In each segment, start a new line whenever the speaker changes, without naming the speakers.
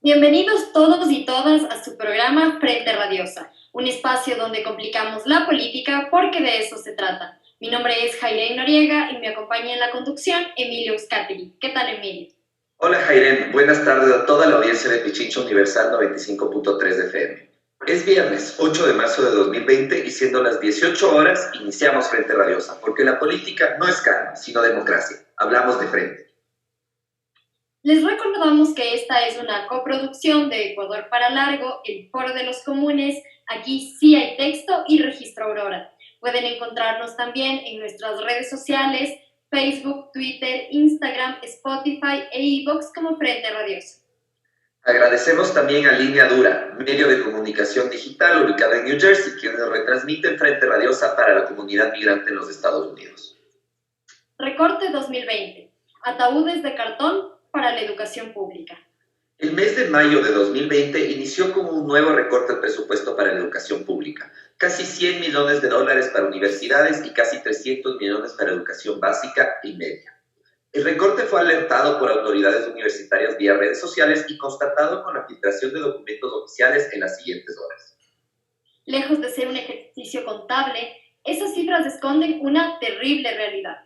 Bienvenidos todos y todas a su programa Frente Radiosa, un espacio donde complicamos la política porque de eso se trata. Mi nombre es Jairén Noriega y me acompaña en la conducción Emilio Euskateri. ¿Qué tal, Emilio?
Hola Jairén, buenas tardes a toda la audiencia de Pichincha Universal 95.3 de FM. Es viernes 8 de marzo de 2020 y siendo las 18 horas iniciamos Frente Radiosa, porque la política no es carne, sino democracia. Hablamos de frente.
Les recordamos que esta es una coproducción de Ecuador para Largo, el Foro de los Comunes, Aquí sí hay texto y Registro Aurora. Pueden encontrarnos también en nuestras redes sociales, Facebook, Twitter, Instagram, Spotify e iVoox como Frente Radioso.
Agradecemos también a Línea Dura, medio de comunicación digital ubicado en New Jersey, quienes retransmiten Frente Radiosa para la comunidad migrante en los Estados Unidos.
Recorte 2020. Ataúdes de cartón para la educación pública.
El mes de mayo de 2020 inició con un nuevo recorte al presupuesto para la educación pública. Casi $100 millones para universidades y casi 300 millones para educación básica y media. El recorte fue alertado por autoridades universitarias vía redes sociales y constatado con la filtración de documentos oficiales en las siguientes horas.
Lejos de ser un ejercicio contable, esas cifras esconden una terrible realidad.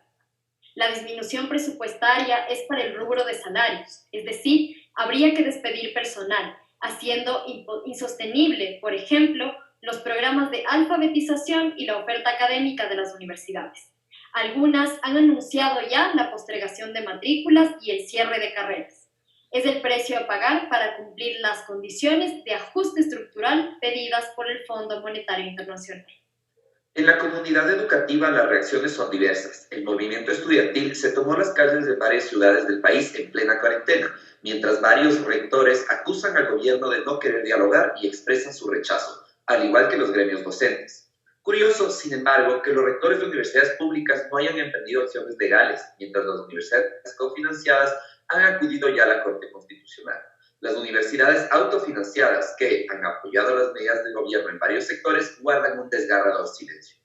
La disminución presupuestaria es para el rubro de salarios, es decir, habría que despedir personal, haciendo insostenible, por ejemplo, los programas de alfabetización y la oferta académica de las universidades. Algunas han anunciado ya la postergación de matrículas y el cierre de carreras. Es el precio a pagar para cumplir las condiciones de ajuste estructural pedidas por el Fondo Monetario Internacional.
En la comunidad educativa las reacciones son diversas. El movimiento estudiantil se tomó las calles de varias ciudades del país en plena cuarentena, mientras varios rectores acusan al gobierno de no querer dialogar y expresan su rechazo, al igual que los gremios docentes. Curioso, sin embargo, que los rectores de universidades públicas no hayan emprendido acciones legales, mientras las universidades cofinanciadas han acudido ya a la Corte Constitucional. Las universidades autofinanciadas que han apoyado las medidas del gobierno en varios sectores guardan un desgarrador silencio.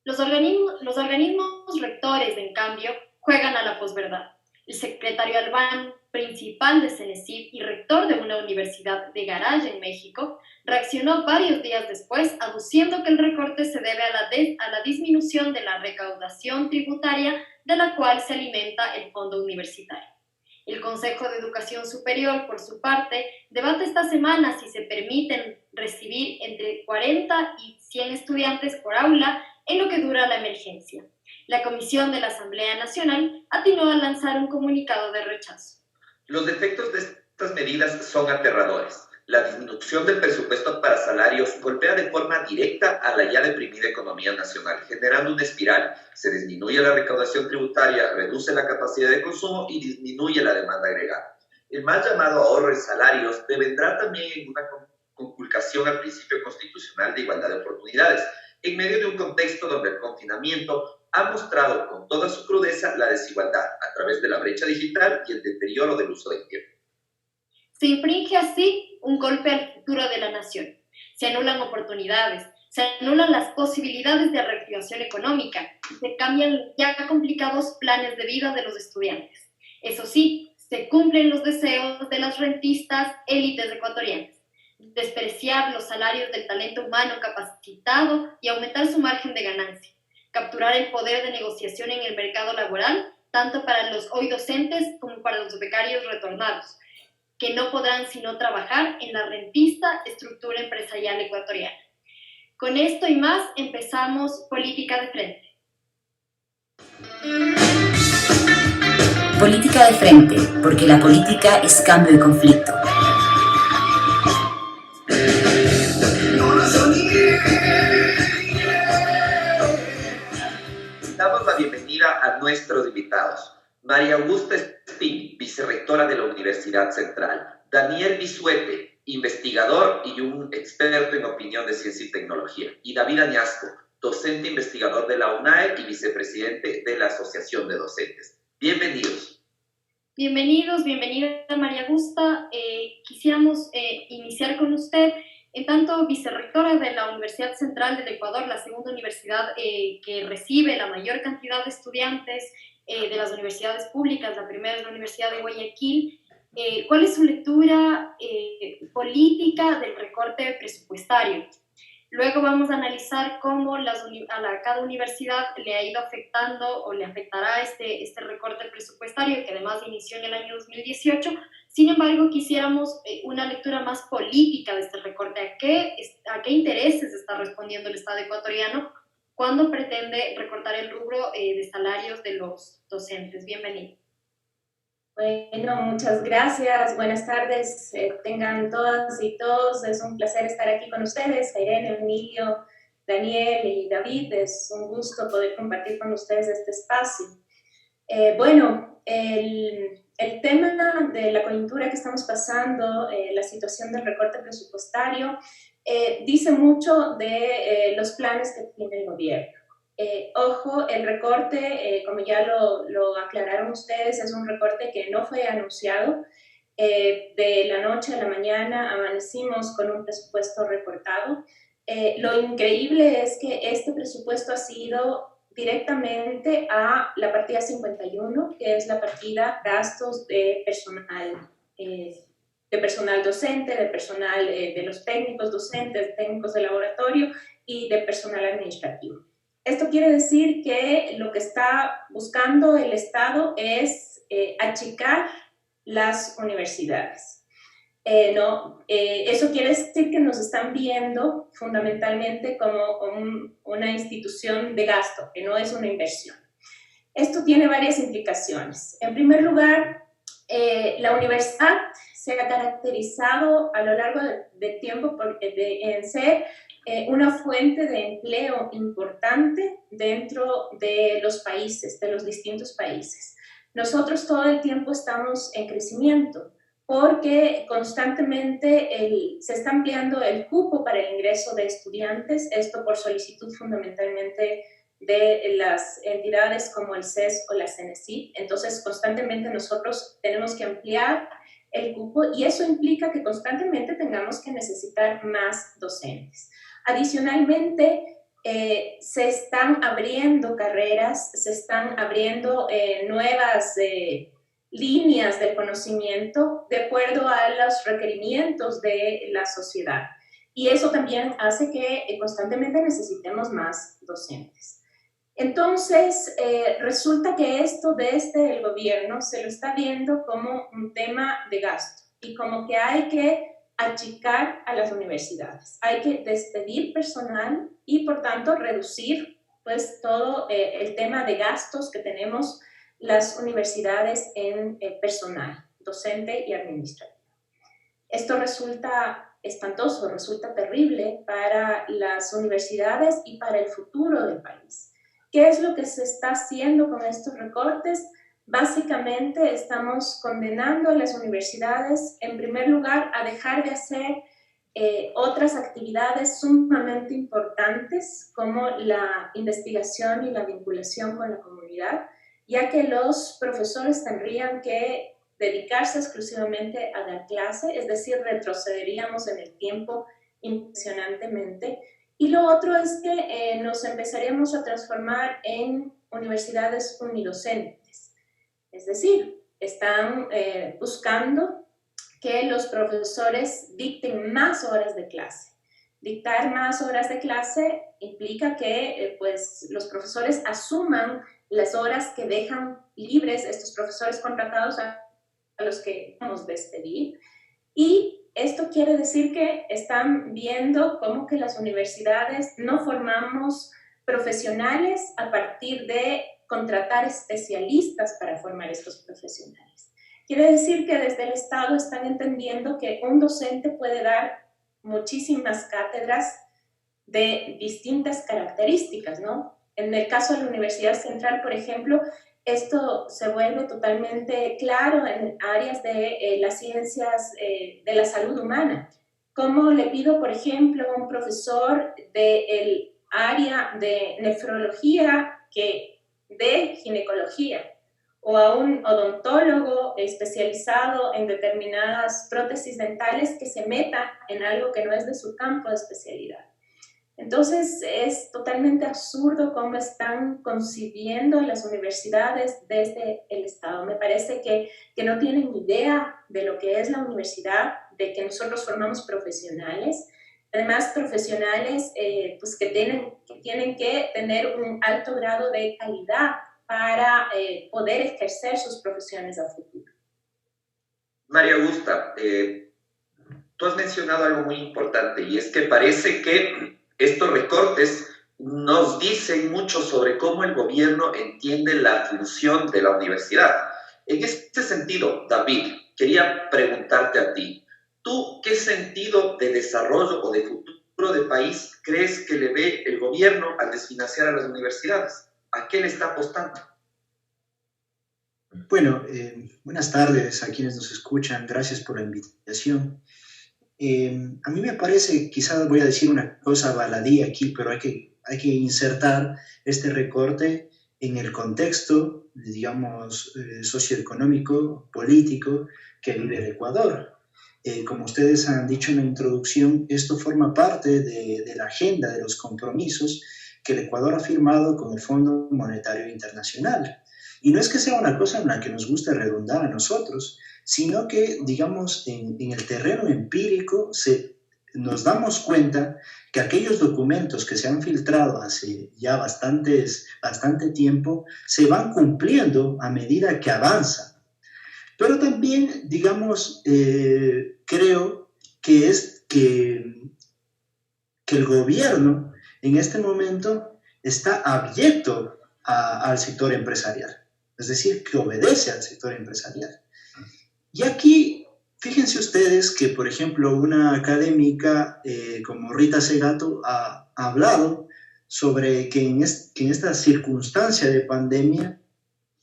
Los organismos rectores, en cambio, juegan a la posverdad. El secretario Albán, principal de CENESID y rector de una universidad de Garaya en México, reaccionó varios días después aduciendo que el recorte se debe a la disminución de la recaudación tributaria de la cual se alimenta el fondo universitario. El Consejo de Educación Superior, por su parte, debate esta semana si se permiten recibir entre 40 y 100 estudiantes por aula en lo que dura la emergencia. La Comisión de la Asamblea Nacional atinó a lanzar un comunicado de rechazo.
Los efectos de estas medidas son aterradores. La disminución del presupuesto para salarios golpea de forma directa a la ya deprimida economía nacional, generando una espiral. Se disminuye la recaudación tributaria, reduce la capacidad de consumo y disminuye la demanda agregada. El mal llamado ahorro en salarios devendrá también en una conculcación al principio constitucional de igualdad de oportunidades, en medio de un contexto donde el confinamiento ha mostrado con toda su crudeza la desigualdad a través de la brecha digital y el deterioro del uso del tiempo.
Se infringe así un golpe al futuro de la nación. Se anulan oportunidades, se anulan las posibilidades de reactivación económica y se cambian ya complicados planes de vida de los estudiantes. Eso sí, se cumplen los deseos de las rentistas élites ecuatorianas: despreciar los salarios del talento humano capacitado y aumentar su margen de ganancia, capturar el poder de negociación en el mercado laboral, tanto para los hoy docentes como para los becarios retornados, que no podrán sino trabajar en la rentista estructura empresarial ecuatoriana. Con esto y más empezamos Política de Frente.
Política de Frente, porque la política es cambio y conflicto.
Damos la bienvenida a nuestros invitados. María Augusta Espín, vicerrectora de la Universidad Central. Daniel Bisuete, investigador y un experto en opinión de ciencia y tecnología. Y David Añasco, docente investigador de la UNAE y vicepresidente de la Asociación de Docentes. Bienvenidos.
Bienvenida María Augusta. Quisiéramos iniciar con usted. En tanto vicerrectora de la Universidad Central del Ecuador, la segunda universidad que recibe la mayor cantidad de estudiantes de las universidades públicas, la primera es la Universidad de Guayaquil, ¿Cuál es su lectura política del recorte presupuestario? Luego vamos a analizar cómo cada universidad le ha ido afectando o le afectará este recorte presupuestario, que además inició en el año 2018. Sin embargo, quisiéramos una lectura más política de este recorte. ¿A qué intereses está respondiendo el Estado ecuatoriano cuando pretende recortar el rubro de salarios de los docentes? Bienvenido.
Bueno, muchas gracias. Buenas tardes. Tengan todas y todos. Es un placer estar aquí con ustedes. Irene, Emilio, Daniel y David. Es un gusto poder compartir con ustedes este espacio. Bueno, el tema de la coyuntura que estamos pasando, la situación del recorte presupuestario, dice mucho de los planes que tiene el gobierno. Ojo, el recorte, como ya lo aclararon ustedes, es un recorte que no fue anunciado. De la noche a la mañana amanecimos con un presupuesto recortado. Lo increíble es que este presupuesto ha sido directamente a la partida 51, que es la partida gastos de personal docente, de personal de los técnicos docentes, técnicos de laboratorio y de personal administrativo. Esto quiere decir que lo que está buscando el Estado es achicar las universidades. Eso quiere decir que nos están viendo fundamentalmente como una institución de gasto, que no es una inversión. Esto tiene varias implicaciones. En primer lugar, la universidad se ha caracterizado a lo largo del tiempo en ser una fuente de empleo importante dentro de los países, de los distintos países. Nosotros todo el tiempo estamos en crecimiento porque constantemente se está ampliando el cupo para el ingreso de estudiantes, esto por solicitud fundamentalmente de las entidades como el CES o la CENESID. Entonces, constantemente nosotros tenemos que ampliar el cupo y eso implica que constantemente tengamos que necesitar más docentes. Adicionalmente, se están abriendo carreras, se están abriendo nuevas líneas del conocimiento de acuerdo a los requerimientos de la sociedad. Y eso también hace que constantemente necesitemos más docentes. Entonces, resulta que esto desde el gobierno se lo está viendo como un tema de gasto y como que hay que achicar a las universidades. Hay que despedir personal y, por tanto, reducir pues, todo el tema de gastos que tenemos las universidades en personal, docente y administrativo. Esto resulta espantoso, resulta terrible para las universidades y para el futuro del país. ¿Qué es lo que se está haciendo con estos recortes? Básicamente estamos condenando a las universidades, en primer lugar, a dejar de hacer otras actividades sumamente importantes como la investigación y la vinculación con la comunidad, ya que los profesores tendrían que dedicarse exclusivamente a dar clase, es decir, retrocederíamos en el tiempo impresionantemente. Y lo otro es que nos empezaremos a transformar en universidades unidocentes. Es decir, están buscando que los profesores dicten más horas de clase. Dictar más horas de clase implica que pues, los profesores asuman las horas que dejan libres estos profesores contratados a los que vamos a despedir. Y esto quiere decir que están viendo cómo que las universidades no formamos profesionales a partir de contratar especialistas para formar estos profesionales. Quiere decir que desde el Estado están entendiendo que un docente puede dar muchísimas cátedras de distintas características, ¿no? En el caso de la Universidad Central, por ejemplo, esto se vuelve totalmente claro en áreas de las ciencias de la salud humana. ¿Cómo le pido, por ejemplo, a un profesor del área de nefrología que dé ginecología? O a un odontólogo especializado en determinadas prótesis dentales que se meta en algo que no es de su campo de especialidad. Entonces, es totalmente absurdo cómo están concibiendo las universidades desde el Estado. Me parece que no tienen idea de lo que es la universidad, de que nosotros formamos profesionales, además profesionales pues que tienen que tener un alto grado de calidad para poder ejercer sus profesiones a futuro.
María Augusta, tú has mencionado algo muy importante y es que parece que estos recortes nos dicen mucho sobre cómo el gobierno entiende la función de la universidad. En este sentido, David, quería preguntarte a ti, ¿tú qué sentido de desarrollo o de futuro de país crees que le ve el gobierno al desfinanciar a las universidades? ¿A qué le está apostando?
Bueno, buenas tardes a quienes nos escuchan. Gracias por la invitación. A mí me parece, quizás voy a decir una cosa baladí aquí, pero hay que insertar este recorte en el contexto, digamos, socioeconómico, político que vive el Ecuador. Como ustedes han dicho en la introducción, esto forma parte de la agenda de los compromisos que el Ecuador ha firmado con el Fondo Monetario Internacional. Y no es que sea una cosa en la que nos guste redundar a nosotros, sino que, digamos, en el terreno empírico nos damos cuenta que aquellos documentos que se han filtrado hace ya bastante tiempo se van cumpliendo a medida que avanza. Pero también, digamos, creo que el gobierno en este momento está abyecto al sector empresarial, es decir, que obedece al sector empresarial. Y aquí, fíjense ustedes que, por ejemplo, una académica como Rita Segato ha hablado sobre que en esta circunstancia de pandemia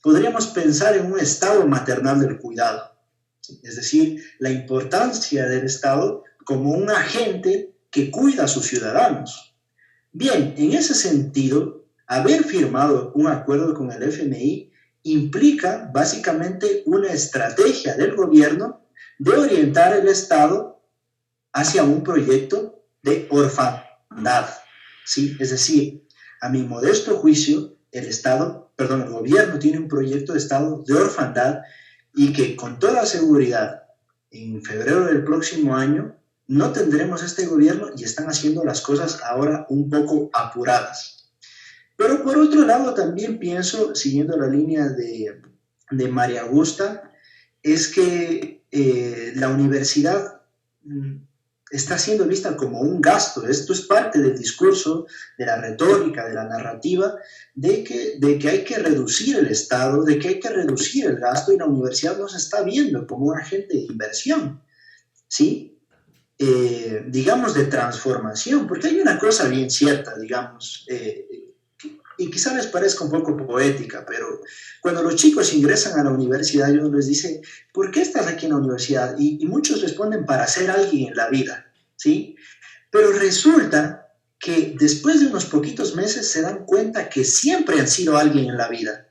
podríamos pensar en un estado maternal del cuidado, ¿sí? Es decir, la importancia del Estado como un agente que cuida a sus ciudadanos. Bien, en ese sentido, haber firmado un acuerdo con el FMI implica básicamente una estrategia del gobierno de orientar el Estado hacia un proyecto de orfandad, ¿sí? Es decir, a mi modesto juicio, el gobierno tiene un proyecto de Estado de orfandad y que con toda seguridad en febrero del próximo año no tendremos este gobierno y están haciendo las cosas ahora un poco apuradas. Pero por otro lado también pienso, siguiendo la línea de María Augusta, es que la universidad está siendo vista como un gasto. Esto es parte del discurso, de la retórica, de la narrativa, de que hay que reducir el Estado, de que hay que reducir el gasto, y la universidad no se está viendo como un agente de inversión, ¿sí? Digamos, de transformación, porque hay una cosa bien cierta, digamos, y quizá les parezca un poco poética, pero cuando los chicos ingresan a la universidad, uno les dice, ¿por qué estás aquí en la universidad? Y muchos responden, para ser alguien en la vida, ¿sí? Pero resulta que después de unos poquitos meses se dan cuenta que siempre han sido alguien en la vida.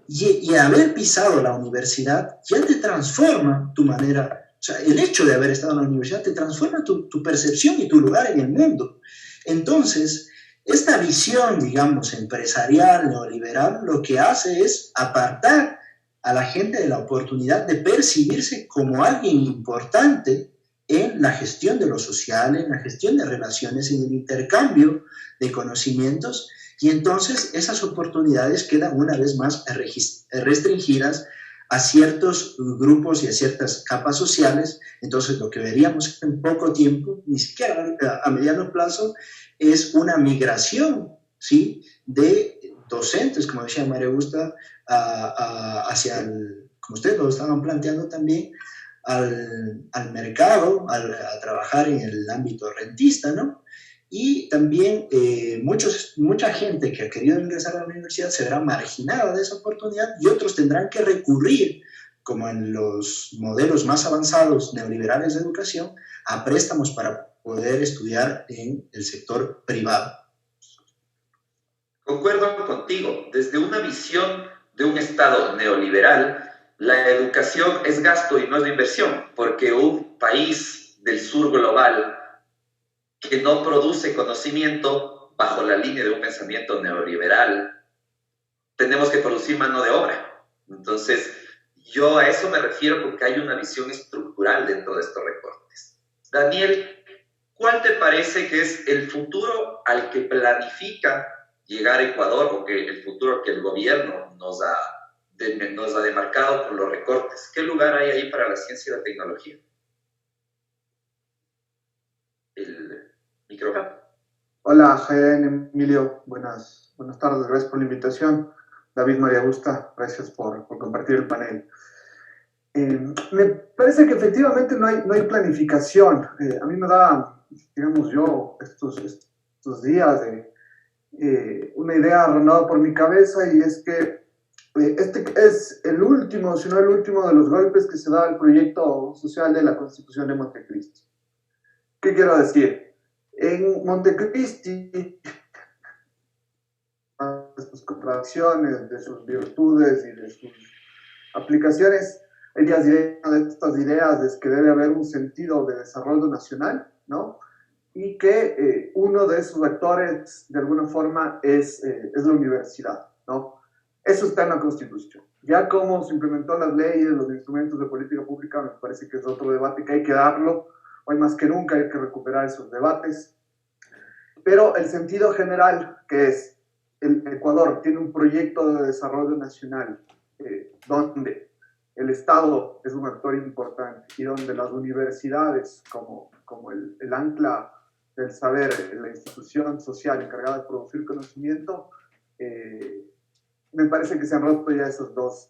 Y haber pisado la universidad ya te transforma tu manera, o sea, el hecho de haber estado en la universidad te transforma tu percepción y tu lugar en el mundo. Entonces, esta visión, digamos, empresarial, neoliberal, lo que hace es apartar a la gente de la oportunidad de percibirse como alguien importante en la gestión de lo social, en la gestión de relaciones, en el intercambio de conocimientos, y entonces esas oportunidades quedan una vez más restringidas a ciertos grupos y a ciertas capas sociales. Entonces lo que veríamos en poco tiempo, ni siquiera a mediano plazo, es una migración, ¿sí?, de docentes, como decía María Augusta, hacia como ustedes lo estaban planteando también, al mercado, a trabajar en el ámbito rentista, ¿no? Y también mucha gente que ha querido ingresar a la universidad se verá marginada de esa oportunidad, y otros tendrán que recurrir, como en los modelos más avanzados neoliberales de educación, a préstamos para poder estudiar en el sector privado.
Concuerdo contigo. Desde una visión de un Estado neoliberal, la educación es gasto y no es de inversión, porque un país del sur global que no produce conocimiento bajo la línea de un pensamiento neoliberal, tenemos que producir mano de obra. Entonces, yo a eso me refiero porque hay una visión estructural dentro de estos recortes. Daniel, ¿cuál te parece que es el futuro al que planifica llegar a Ecuador o que el futuro que el gobierno nos ha demarcado con los recortes? ¿Qué lugar hay ahí para la ciencia y la tecnología? El micrófono.
Hola, Jaén, Emilio, buenas tardes, gracias por la invitación. David, María Augusta, gracias por compartir el panel. Me parece que efectivamente no hay planificación. A mí me da, digamos yo, estos días una idea rondada por mi cabeza, y es que este es el último, si no el último de los golpes que se da al proyecto social de la Constitución de Montecristi. ¿Qué quiero decir? En Montecristi, de sus contradicciones, de sus virtudes y de sus aplicaciones, una de estas ideas es que debe haber un sentido de desarrollo nacional, ¿no? Y que uno de esos actores, de alguna forma, es la universidad, ¿no? Eso está en la Constitución. Ya cómo se implementó las leyes, los instrumentos de política pública, me parece que es otro debate que hay que darlo. Hoy más que nunca hay que recuperar esos debates. Pero el sentido general, que es el Ecuador tiene un proyecto de desarrollo nacional donde el Estado es un actor importante y donde las universidades, como el ancla del saber, la institución social encargada de producir conocimiento, me parece que se han roto ya esos dos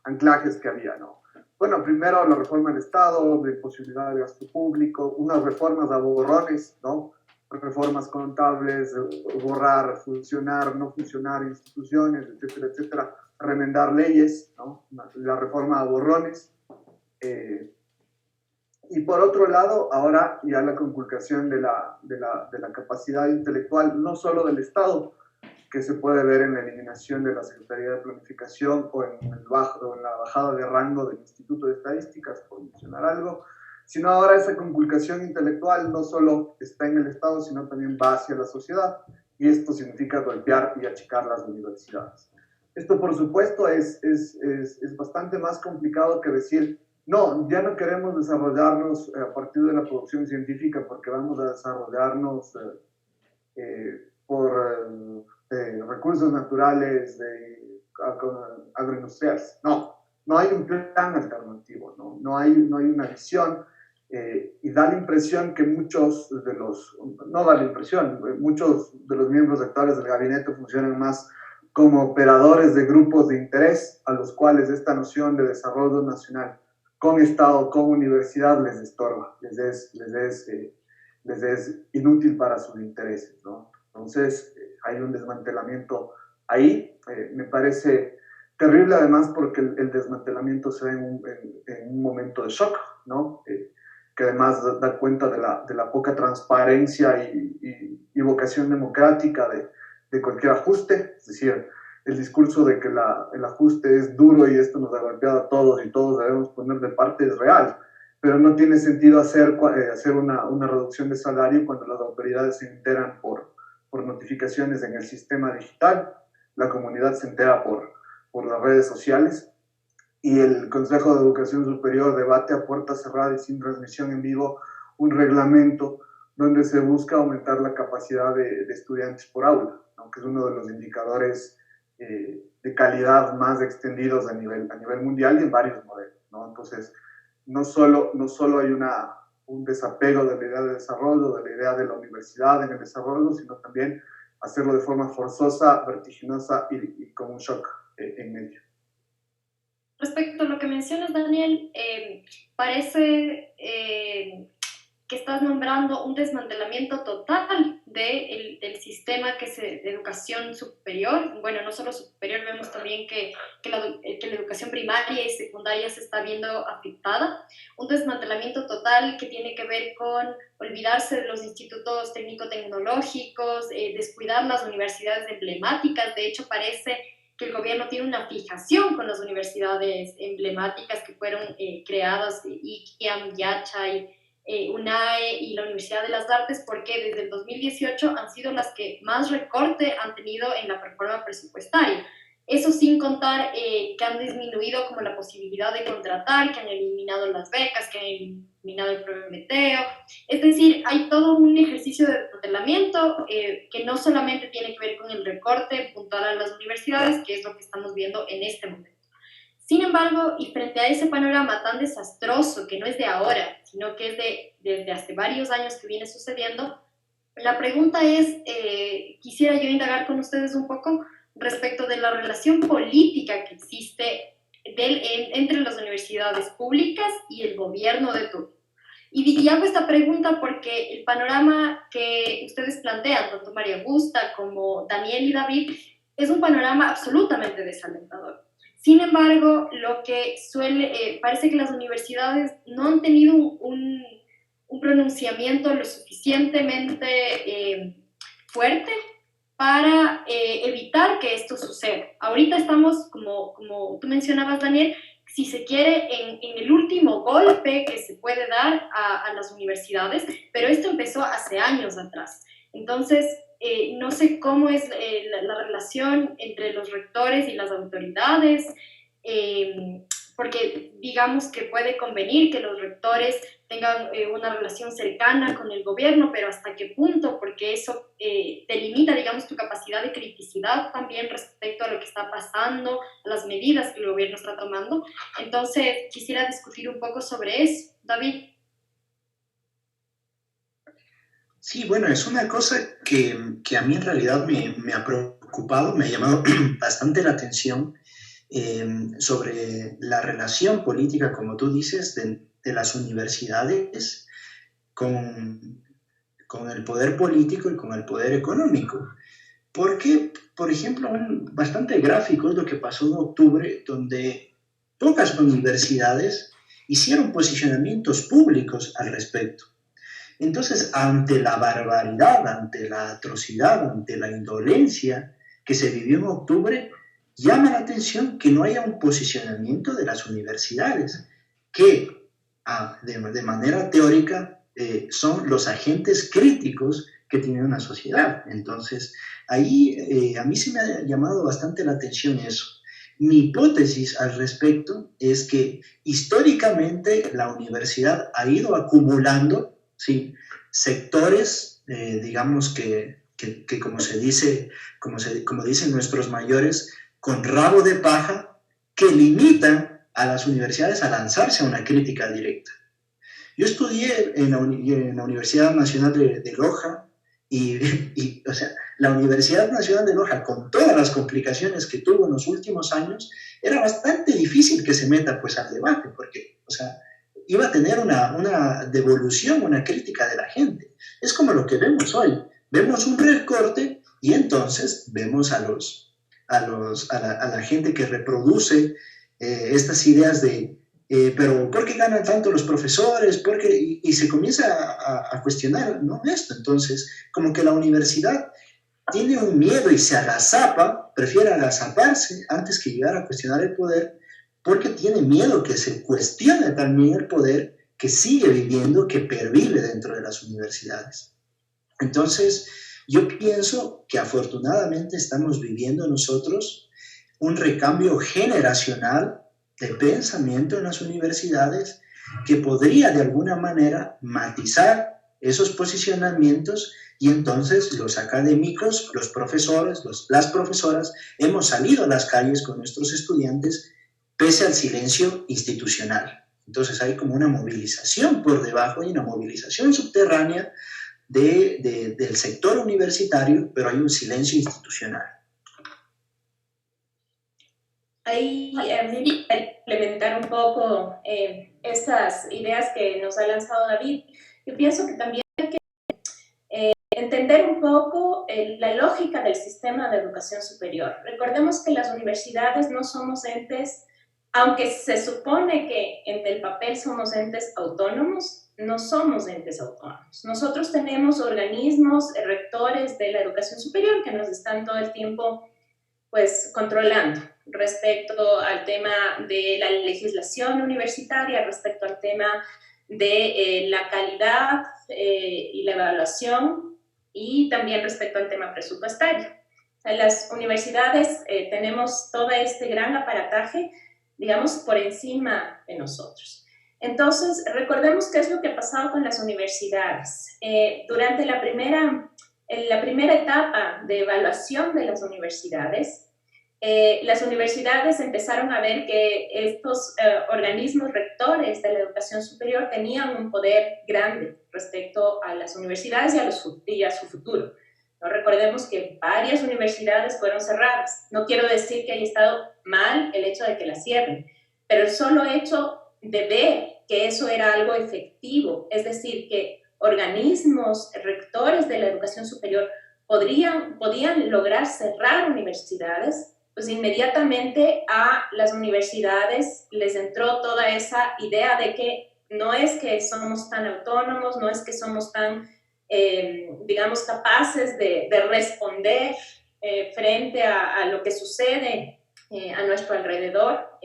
anclajes que había, ¿no? Bueno, primero la reforma del Estado, de imposibilidad de gasto público, unas reformas a borrones, ¿no? Reformas contables, borrar, funcionar, no funcionar instituciones, etcétera, etcétera, remendar leyes, ¿no? La reforma a borrones. Y por otro lado, ahora ya la conculcación de la capacidad intelectual, no solo del Estado, que se puede ver en la eliminación de la Secretaría de Planificación o en la bajada de rango del Instituto de Estadísticas, por mencionar algo, sino ahora esa conculcación intelectual no solo está en el Estado, sino también va hacia la sociedad, y esto significa golpear y achicar las universidades. Esto, por supuesto, es bastante más complicado que decir, no, ya no queremos desarrollarnos a partir de la producción científica porque vamos a desarrollarnos por recursos naturales agroindustriales. No hay un plan alternativo, no hay una visión, y da la impresión que muchos de los miembros actuales del gabinete funcionan más como operadores de grupos de interés a los cuales esta noción de desarrollo nacional con Estado, con universidad les estorba, les es inútil para sus intereses, ¿no? Entonces, hay un desmantelamiento ahí. Me parece terrible, además, porque el desmantelamiento se da en un momento de shock, ¿no? Que además da cuenta de la poca transparencia y vocación democrática de cualquier ajuste. Es decir, el discurso de que el ajuste es duro y esto nos ha golpeado a todos y todos debemos poner de parte es real, pero no tiene sentido hacer una reducción de salario cuando las autoridades se enteran por notificaciones en el sistema digital, la comunidad se entera por las redes sociales, y el Consejo de Educación Superior debate a puerta cerrada y sin transmisión en vivo un reglamento donde se busca aumentar la capacidad de estudiantes por aula, ¿no? Que es uno de los indicadores de calidad más extendidos a nivel mundial y en varios modelos, ¿no? Entonces, no solo hay un desapego de la idea de desarrollo, de la idea de la universidad en el desarrollo, sino también hacerlo de forma forzosa, vertiginosa y con un shock en medio.
Respecto a lo que mencionas, Daniel, parece que estás nombrando un desmantelamiento total del sistema de educación superior. Bueno, no solo superior, vemos también que la educación primaria y secundaria se está viendo afectada. Un desmantelamiento total que tiene que ver con olvidarse de los institutos técnico-tecnológicos, descuidar las universidades emblemáticas. De hecho, parece que el gobierno tiene una fijación con las universidades emblemáticas que fueron creadas, IKIAM, Yachay, UNAE y la Universidad de las Artes, porque desde el 2018 han sido las que más recorte han tenido en la performance presupuestaria. Eso sin contar que han disminuido como la posibilidad de contratar, que han eliminado las becas, que han eliminado el Prometeo. Es decir, hay todo un ejercicio de desmantelamiento que no solamente tiene que ver con el recorte puntual a las universidades, que es lo que estamos viendo en este momento. Sin embargo, y frente a ese panorama tan desastroso, que no es de ahora, sino que es desde hace varios años que viene sucediendo, la pregunta es, quisiera yo indagar con ustedes un poco respecto de la relación política que existe entre las universidades públicas y el gobierno de turno. Y hago esta pregunta porque el panorama que ustedes plantean, tanto María Augusta como Daniel y David, es un panorama absolutamente desalentador. Sin embargo, lo que parece que las universidades no han tenido un pronunciamiento lo suficientemente fuerte para evitar que esto suceda. Ahorita estamos, como tú mencionabas, Daniel, si se quiere, en el último golpe que se puede dar a las universidades, pero esto empezó hace años atrás. Entonces, no sé cómo es la relación entre los rectores y las autoridades, porque digamos que puede convenir que los rectores tengan una relación cercana con el gobierno, pero ¿hasta qué punto? Porque eso te limita, digamos, tu capacidad de criticidad también respecto a lo que está pasando, a las medidas que el gobierno está tomando. Entonces, quisiera discutir un poco sobre eso. David.
Sí, bueno, es una cosa que a mí en realidad me ha preocupado, me ha llamado bastante la atención sobre la relación política, como tú dices, de las universidades con el poder político y con el poder económico. Porque, por ejemplo, bastante gráfico es lo que pasó en octubre, donde pocas universidades hicieron posicionamientos públicos al respecto. Entonces, ante la barbaridad, ante la atrocidad, ante la indolencia que se vivió en octubre, llama la atención que no haya un posicionamiento de las universidades, que de manera teórica son los agentes críticos que tiene una sociedad. Entonces, ahí a mí se me ha llamado bastante la atención eso. Mi hipótesis al respecto es que históricamente la universidad ha ido acumulando, ¿sí?, sectores, digamos que como se dice, como dicen nuestros mayores, con rabo de paja, que limitan a las universidades a lanzarse a una crítica directa. Yo estudié en la Universidad Nacional de Loja y, o sea, la Universidad Nacional de Loja, con todas las complicaciones que tuvo en los últimos años, era bastante difícil que se meta pues al debate, porque, o sea, iba a tener una devolución, una crítica de la gente. Es como lo que vemos hoy. Vemos un recorte y entonces vemos a la gente que reproduce estas ideas de pero ¿por qué ganan tanto los profesores? Y se comienza a cuestionar, ¿no?, esto. Entonces, como que la universidad tiene un miedo y se agazapa, prefiere agazaparse antes que llegar a cuestionar el poder, porque tiene miedo que se cuestione también el poder que sigue viviendo, que pervive dentro de las universidades. Entonces, yo pienso que afortunadamente estamos viviendo nosotros un recambio generacional de pensamiento en las universidades que podría de alguna manera matizar esos posicionamientos, y entonces los académicos, los profesores, las profesoras, hemos salido a las calles con nuestros estudiantes pese al silencio institucional. Entonces hay como una movilización por debajo y una movilización subterránea del sector universitario, pero hay un silencio institucional.
Ahí implementar un poco estas ideas que nos ha lanzado David. Yo pienso que también hay que entender un poco la lógica del sistema de educación superior. Recordemos que las universidades no somos entes, aunque se supone que en el papel somos entes autónomos, no somos entes autónomos. Nosotros tenemos organismos rectores de la educación superior que nos están todo el tiempo pues controlando respecto al tema de la legislación universitaria, respecto al tema de la calidad y la evaluación, y también respecto al tema presupuestario. En las universidades tenemos todo este gran aparataje, digamos, por encima de nosotros. Entonces, recordemos qué es lo que ha pasado con las universidades. Durante la primera etapa de evaluación de las universidades empezaron a ver que estos organismos rectores de la educación superior tenían un poder grande respecto a las universidades y a su futuro. No, recordemos que varias universidades fueron cerradas. No quiero decir que haya estado mal el hecho de que las cierren, pero el solo hecho de ver que eso era algo efectivo, es decir, que organismos rectores de la educación superior podían lograr cerrar universidades, pues inmediatamente a las universidades les entró toda esa idea de que no es que somos tan autónomos, no es que somos tan, digamos, capaces de responder frente a lo que sucede a nuestro alrededor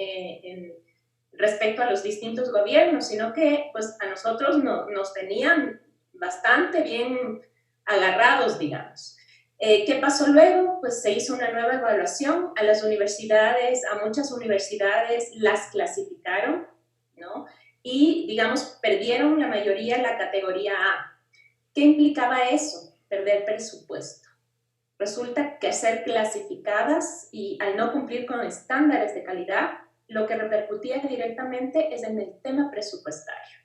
respecto a los distintos gobiernos, sino que pues a nosotros nos tenían bastante bien agarrados, digamos. ¿Qué pasó luego? Pues se hizo una nueva evaluación a las universidades, a muchas universidades las clasificaron, ¿no? Y, digamos, perdieron la mayoría la categoría A. ¿Qué implicaba eso? Perder presupuesto. Resulta que ser clasificadas y al no cumplir con estándares de calidad, lo que repercutía directamente es en el tema presupuestario.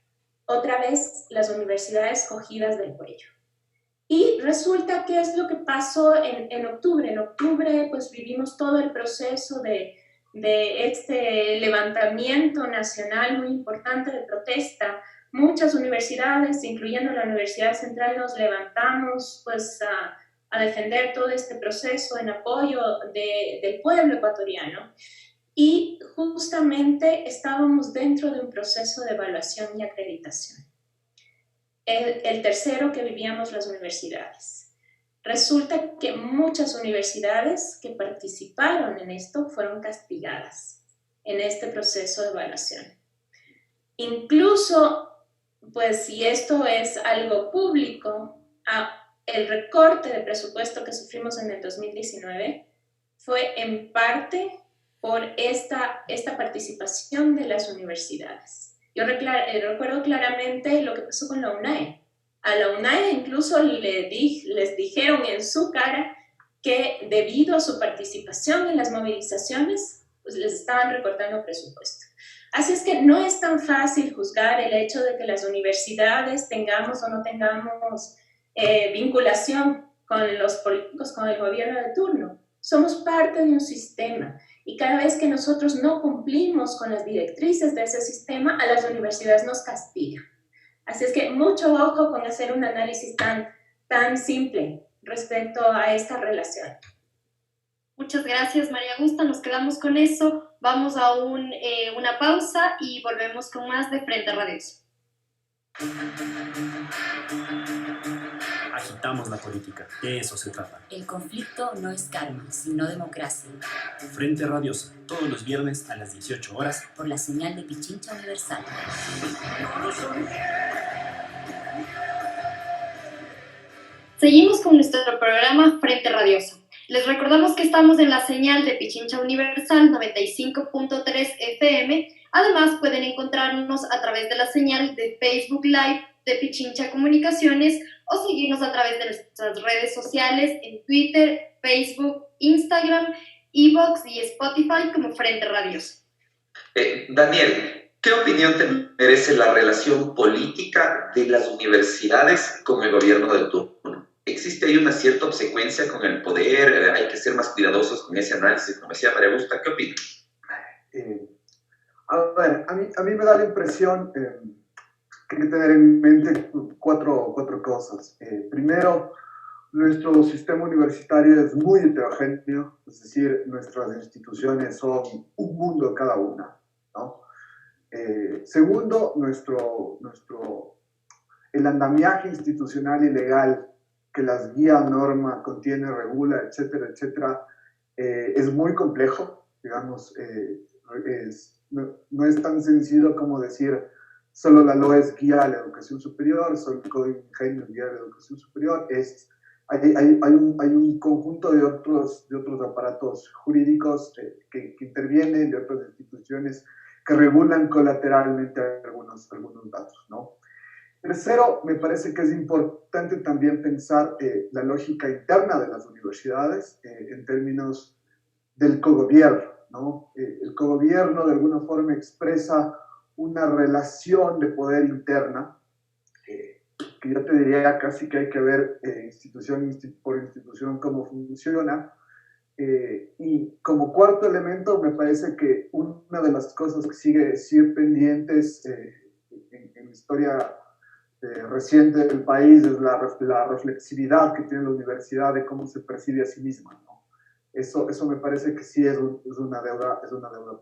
Otra vez, las universidades cogidas del cuello. Y resulta que es lo que pasó en octubre. En octubre, pues vivimos todo el proceso de este levantamiento nacional muy importante de protesta. Muchas universidades, incluyendo la Universidad Central, nos levantamos pues a defender todo este proceso en apoyo del pueblo ecuatoriano. Y justamente estábamos dentro de un proceso de evaluación y acreditación. El tercero que vivíamos las universidades. Resulta que muchas universidades que participaron en esto fueron castigadas en este proceso de evaluación. Incluso, pues si esto es algo público, el recorte de presupuesto que sufrimos en el 2019 fue en parte por esta participación de las universidades. Yo recuerdo claramente lo que pasó con la UNAE. A la UNAE incluso les dijeron en su cara que debido a su participación en las movilizaciones, pues les estaban recortando presupuesto. Así es que no es tan fácil juzgar el hecho de que las universidades tengamos o no tengamos vinculación con los políticos, con el gobierno de turno. Somos parte de un sistema. Y cada vez que nosotros no cumplimos con las directrices de ese sistema, a las universidades nos castigan. Así es que mucho ojo con hacer un análisis tan simple respecto a esta relación.
Muchas gracias, María Augusta. Nos quedamos con eso. Vamos a una pausa y volvemos con más de Frente Radioso.
Agitamos la política, de eso se trata.
El conflicto no es calma, sino democracia.
Frente Radioso, todos los viernes a las 18 horas.
Por la señal de Pichincha Universal.
Seguimos con nuestro programa Frente Radioso. Les recordamos que estamos en la señal de Pichincha Universal 95.3 FM. Además, pueden encontrarnos a través de la señal de Facebook Live de Pichincha Comunicaciones o seguirnos a través de nuestras redes sociales en Twitter, Facebook, Instagram, iVoox y Spotify como Frente Radioso.
Daniel, ¿qué opinión te merece la relación política de las universidades con el gobierno del turno? ¿Existe ahí una cierta obsecuencia con el poder? ¿Hay que ser más cuidadosos con ese análisis? Como decía María Augusta, ¿qué opinas?
A ver, a mí me da la impresión que hay que tener en mente cuatro cosas. Primero, nuestro sistema universitario es muy heterogéneo, es decir, nuestras instituciones son un mundo cada una, ¿no? Segundo, el andamiaje institucional y legal que las guía, norma, contiene, regula, etcétera, etcétera, es muy complejo, digamos, no es tan sencillo como decir solo la LOES guía la educación superior, solo el Código Ingenio guía la educación superior. Hay un conjunto de otros aparatos jurídicos que intervienen, de otras instituciones que regulan colateralmente algunos datos, ¿no? Tercero, me parece que es importante también pensar la lógica interna de las universidades en términos del cogobierno, ¿no? El cogobierno de alguna forma expresa una relación de poder interna que yo te diría casi que hay que ver institución por institución cómo funciona. Y como cuarto elemento, me parece que una de las cosas que sigue pendientes en la historia reciente del país es la reflexividad que tiene la universidad de cómo se percibe a sí misma, ¿no? Eso me parece que sí es una deuda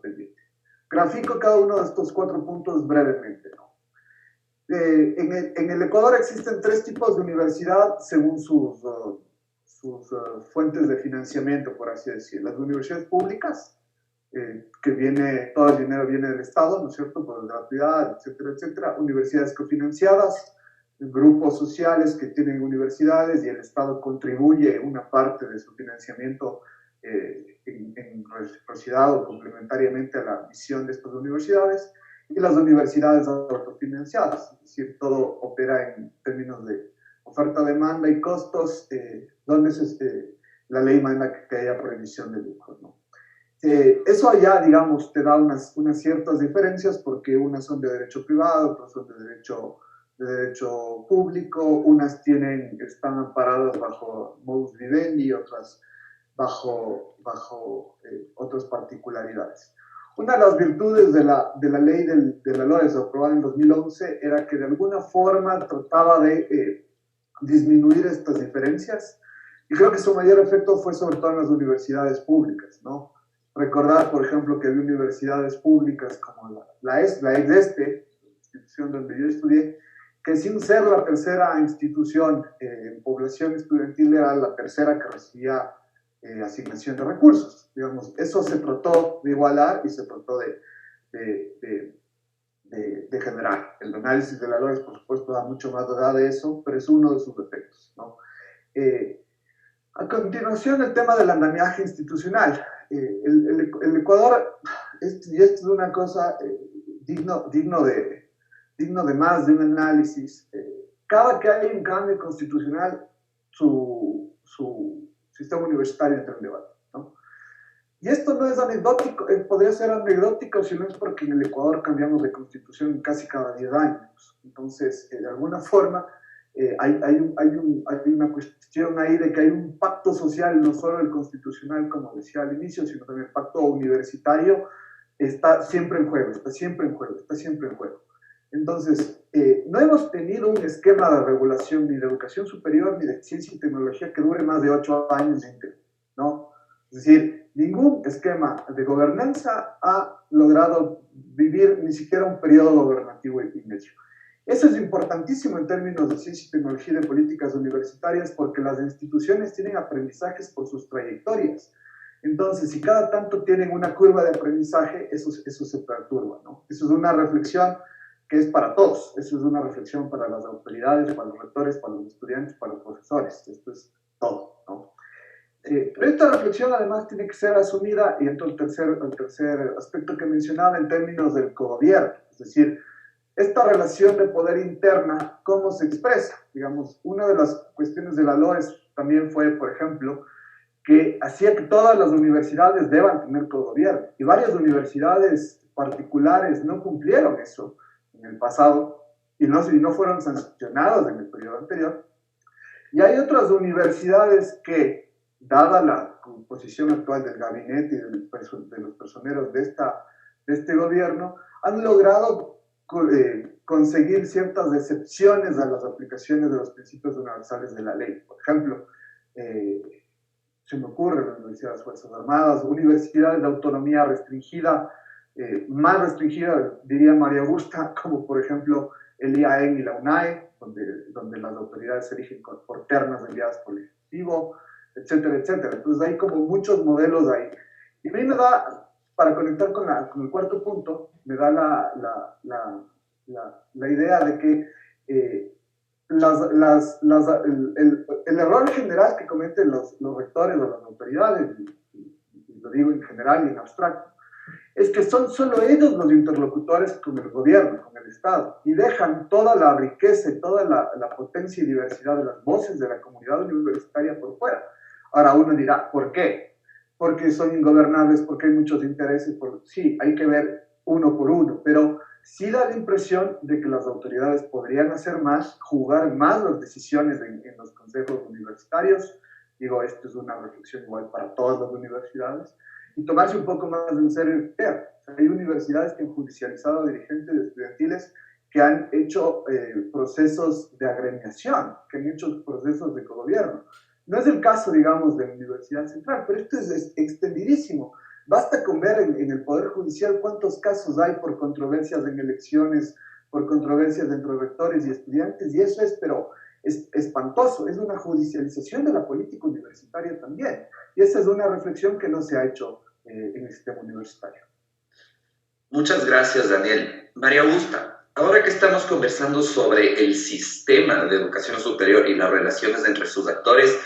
pendiente. Grafico cada uno de estos 4 puntos brevemente, ¿no? En el Ecuador existen 3 tipos de universidad según sus fuentes de financiamiento, por así decirlo. Las universidades públicas, todo el dinero viene del Estado, ¿no es cierto?, por gratuidad, etcétera, etcétera. Universidades cofinanciadas, grupos sociales que tienen universidades y el Estado contribuye una parte de su financiamiento en reciprocidad o complementariamente a la misión de estas universidades, y las universidades autofinanciadas, es decir, todo opera en términos de oferta, demanda y costos, donde la ley manda que haya prohibición de lucro, ¿no? Eso allá, digamos, te da unas ciertas diferencias porque unas son de derecho privado, otras son de derecho público, unas están amparadas bajo modus vivendi, otras bajo otras particularidades. Una de las virtudes de la ley de la LOES aprobada en 2011 era que de alguna forma trataba de disminuir estas diferencias, y creo que su mayor efecto fue sobre todo en las universidades públicas, ¿no? Recordar, por ejemplo, que había universidades públicas como la EXDESTE, la institución donde yo estudié, que sin ser la tercera institución en población estudiantil era la tercera que recibía asignación de recursos. Digamos, eso se trató de igualar y se trató de generar. El análisis de la LOES, por supuesto, da mucho más de eso, pero es uno de sus efectos, ¿no? A continuación, el tema del andamiaje institucional. El Ecuador, y esto es una cosa digno de más de un análisis. Cada que hay un cambio constitucional, su sistema universitario entra en debate, ¿no? Y esto no es anecdótico, podría ser anecdótico si no es porque en el Ecuador cambiamos de constitución casi cada 10 años. Entonces, de alguna forma, hay una cuestión ahí de que hay un pacto social, no solo el constitucional, como decía al inicio, sino también el pacto universitario, está siempre en juego. Entonces, no hemos tenido un esquema de regulación ni de educación superior ni de ciencia y tecnología que dure más de 8 años íntegro, ¿no? Es decir, ningún esquema de gobernanza ha logrado vivir ni siquiera un periodo gobernativo y medio. Eso es importantísimo en términos de ciencia y tecnología y de políticas universitarias porque las instituciones tienen aprendizajes por sus trayectorias. Entonces, si cada tanto tienen una curva de aprendizaje, eso se perturba, ¿no? Eso es una reflexión que es para todos. Eso es una reflexión para las autoridades, para los rectores, para los estudiantes, para los profesores. Esto es todo, ¿no? Pero esta reflexión además tiene que ser asumida, y entonces el tercer aspecto que mencionaba en términos del cogobierno, es decir, esta relación de poder interna, ¿cómo se expresa? Digamos, una de las cuestiones de la LOES también fue, por ejemplo, que hacía que todas las universidades deban tener cogobierno, y varias universidades particulares no cumplieron eso en el pasado, y no fueron sancionadas en el periodo anterior, y hay otras universidades que, dada la composición actual del gabinete y de los personeros de este gobierno, han logrado conseguir ciertas excepciones a las aplicaciones de los principios universales de la ley. Por ejemplo, se me ocurre la Universidad de las Fuerzas Armadas, universidades de autonomía restringida, más restringida, diría María Augusta, como por ejemplo el IAEN y la UNAE, donde las autoridades se erigen por ternas enviadas por el Ejecutivo, etcétera, etcétera. Entonces hay como muchos modelos ahí. Y a mí me da, para conectar con el cuarto punto, me da la idea de que el error general que cometen los rectores o las autoridades, y lo digo en general y en abstracto, es que son solo ellos los interlocutores con el gobierno, con el Estado, y dejan toda la riqueza y toda la potencia y diversidad de las voces de la comunidad universitaria por fuera. Ahora uno dirá, ¿por qué? Porque son ingobernables, porque hay muchos intereses. Sí, hay que ver uno por uno, pero sí da la impresión de que las autoridades podrían hacer más, jugar más las decisiones en los consejos universitarios. Digo, esto es una reflexión igual para todas las universidades, y tomarse un poco más en serio el tema. Hay universidades que han judicializado a dirigentes estudiantiles que han hecho procesos de agremiación, que han hecho procesos de cogobierno. No es el caso, digamos, de la Universidad Central, pero esto es extendidísimo. Basta con ver en el Poder Judicial cuántos casos hay por controversias en elecciones, por controversias entre rectores y estudiantes, y eso pero es espantoso, es una judicialización de la política universitaria también. Y esa es una reflexión que no se ha hecho en el sistema universitario.
Muchas gracias, Daniel. María Augusta, ahora que estamos conversando sobre el sistema de educación superior y las relaciones entre sus actores,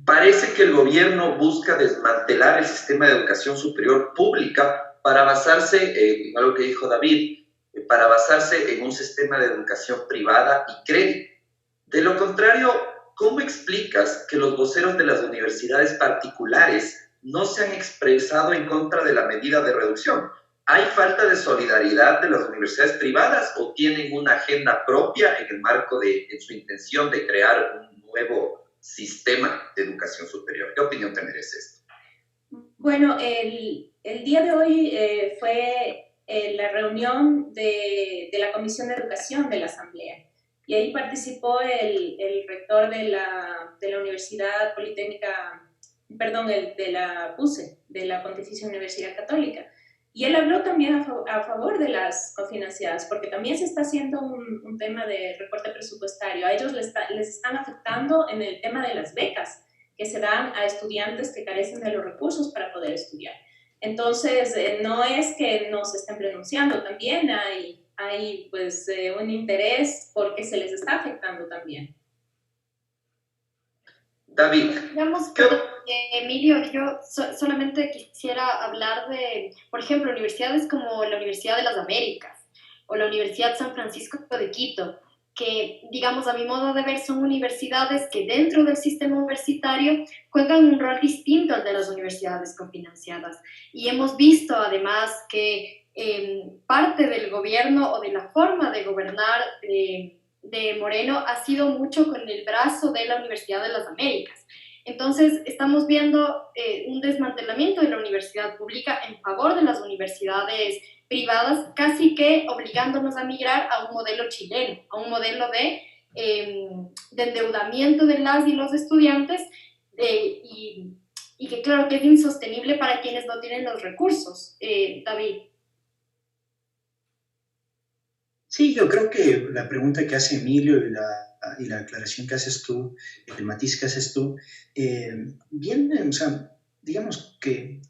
parece que el gobierno busca desmantelar el sistema de educación superior pública para basarse, en algo que dijo David, para basarse en un sistema de educación privada y crédito. De lo contrario, ¿cómo explicas que los voceros de las universidades particulares no se han expresado en contra de la medida de reducción? ¿Hay falta de solidaridad de las universidades privadas o tienen una agenda propia en el marco en su intención de crear un nuevo sistema de educación superior? ¿Qué opinión te merece esto?
Bueno, el día de hoy fue la reunión de la Comisión de Educación de la Asamblea, y ahí participó el rector de la Universidad Politécnica, perdón, de la PUCE, de la Pontificia Universidad Católica. Y él habló también a favor de las cofinanciadas, porque también se está haciendo un tema de recorte presupuestario. A ellos les están afectando en el tema de las becas que se dan a estudiantes que carecen de los recursos para poder estudiar. Entonces, no es que no se estén pronunciando, también hay pues, un interés porque se les está afectando también.
David.
Digamos que, Emilio, yo solamente quisiera hablar de, por ejemplo, universidades como la Universidad de las Américas o la Universidad San Francisco de Quito, que, digamos, a mi modo de ver, son universidades que dentro del sistema universitario juegan un rol distinto al de las universidades cofinanciadas. Y hemos visto, además, que parte del gobierno o de la forma de gobernar de Moreno ha sido mucho con el brazo de la Universidad de las Américas. Entonces, estamos viendo un desmantelamiento de la universidad pública en favor de las universidades privadas, casi que obligándonos a migrar a un modelo chileno, a un modelo de endeudamiento de las y los estudiantes y que claro que es insostenible para quienes no tienen los recursos. David.
Sí, yo creo que la pregunta que hace Emilio y la aclaración que haces tú, el matiz que haces tú, viene, o sea, digamos que,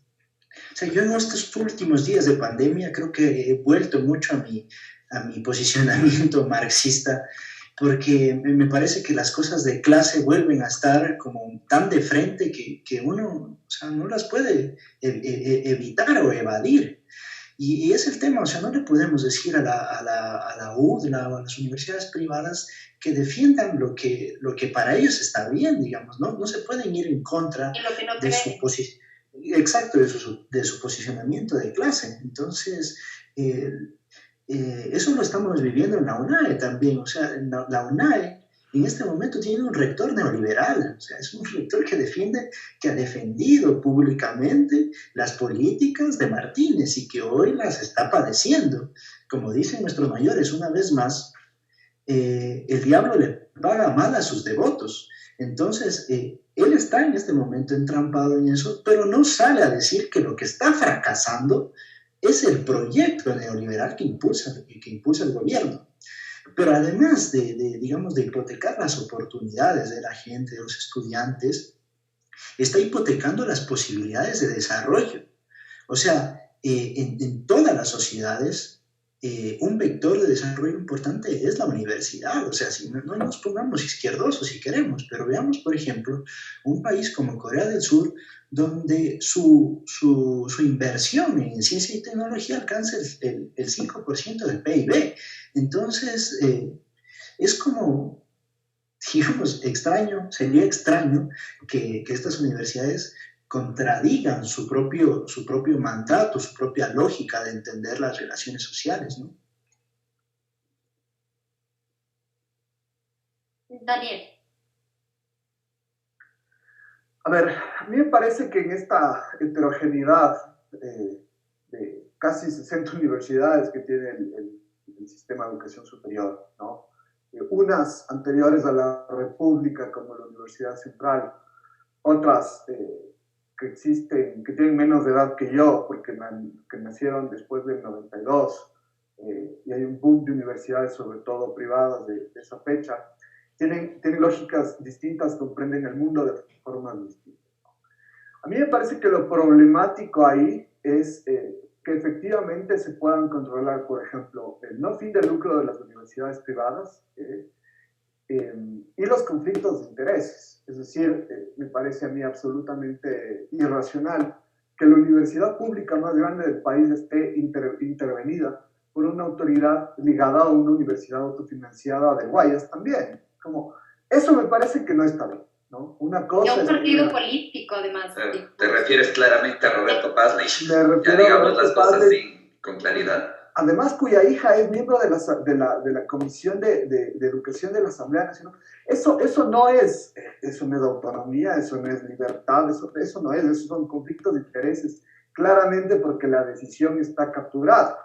o sea, yo en estos últimos días de pandemia creo que he vuelto mucho a mi posicionamiento marxista, porque me parece que las cosas de clase vuelven a estar como tan de frente que uno, o sea, no las puede evitar o evadir. Y es el tema, o sea, no le podemos decir a la UDLA o a las universidades privadas que defiendan lo que para ellos está bien, digamos, ¿no? No se pueden ir en contra de su posición. Exacto, de su posicionamiento de clase. Entonces, eso lo estamos viviendo en la UNAE también. O sea, la UNAE en este momento tiene un rector neoliberal. O sea, es un rector que ha defendido públicamente las políticas de Martínez y que hoy las está padeciendo. Como dicen nuestros mayores, una vez más, el diablo le paga mal a sus devotos. Entonces, él está en este momento entrampado en eso, pero no sale a decir que lo que está fracasando es el proyecto neoliberal que impulsa el gobierno. Pero además digamos, de hipotecar las oportunidades de la gente, de los estudiantes, está hipotecando las posibilidades de desarrollo. O sea, en todas las sociedades, un vector de desarrollo importante es la universidad. O sea, si no nos pongamos izquierdosos si queremos, pero veamos, por ejemplo, un país como Corea del Sur, donde su inversión en ciencia y tecnología alcanza el 5% del PIB. Entonces, es como, digamos, sería extraño que estas universidades contradigan su propio mandato, su propia lógica de entender las relaciones sociales, ¿no?
Daniel.
A ver, a mí me parece que en esta heterogeneidad de casi 60 universidades que tiene el sistema de educación superior, ¿no? Unas anteriores a la República, como la Universidad Central, otras que existen, que tienen menos de edad que yo, porque que nacieron después del 92, y hay un boom de universidades, sobre todo privadas, de esa fecha, tienen lógicas distintas, comprenden el mundo de formas distintas. A mí me parece que lo problemático ahí es que efectivamente se puedan controlar, por ejemplo, el no fin de lucro de las universidades privadas y los conflictos de intereses. Es decir, me parece a mí absolutamente irracional que la universidad pública más grande del país esté intervenida por una autoridad ligada a una universidad autofinanciada de Guayas también. Como, eso me parece que no está bien, ¿no? Una cosa
y un partido político, además.
Te refieres claramente a Roberto Pazlich.
Me refiero
ya digamos
a
las cosas con claridad.
Además, cuya hija es miembro de la Comisión de Educación de la Asamblea Nacional. Eso no es autonomía, eso no es libertad, eso no es, esos son conflictos de intereses, claramente porque la decisión está capturada.